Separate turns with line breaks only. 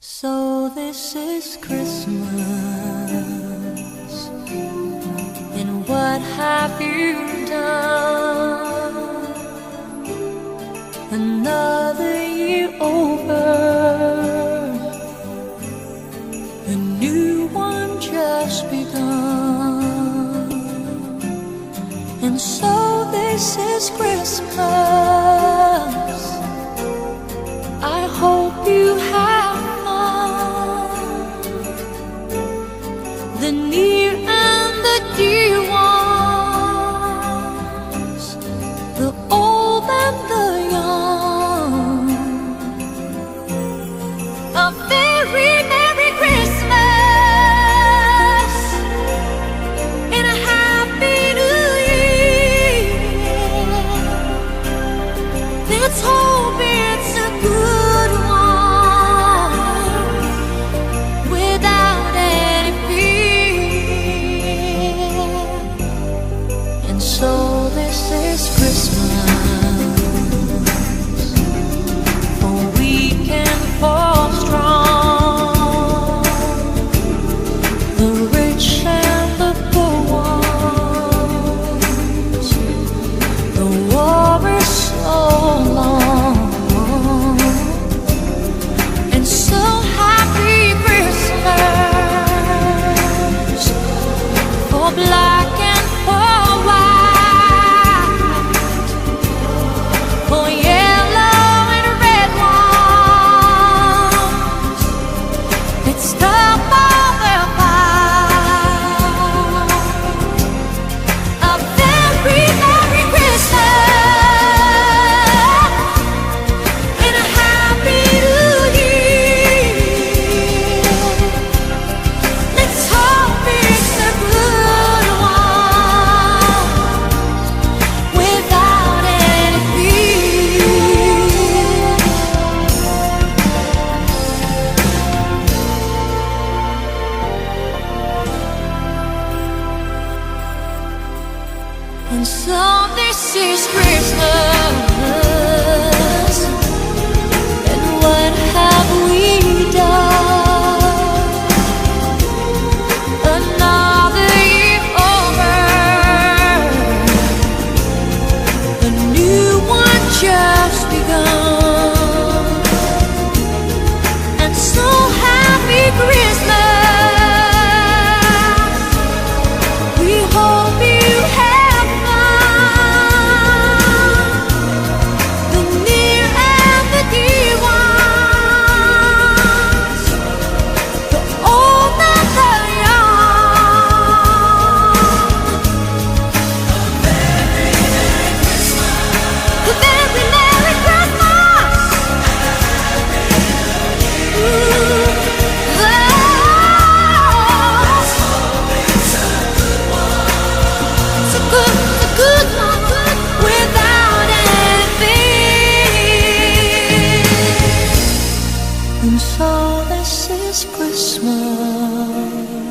So this is Christmas, and what have you done? Another year over, a new one just begun. And so this is Christmas. I hope you have the near and the dear ones, the old and the young. A very Merry Christmas and a Happy New Year. Let's hope it's a good one without any fear. And so this is Christmas, for weak and for strong, the rich and the poor ones. The war is so long, and so happy Christmas for black and for white, for yellow and red ones. Let's stop all the fight. A very Merry Christmas and a Happy New Year. Let's hope it's a good one without any fear. And so this is Christmas, and what have we done? Another year over, a new one just begun. And so happy Christmas, we hope you have fun. The near and the dear ones, the old and the young. The very Merry Christmas. Ooh, it's a good one without any fear. And so this is Christmas.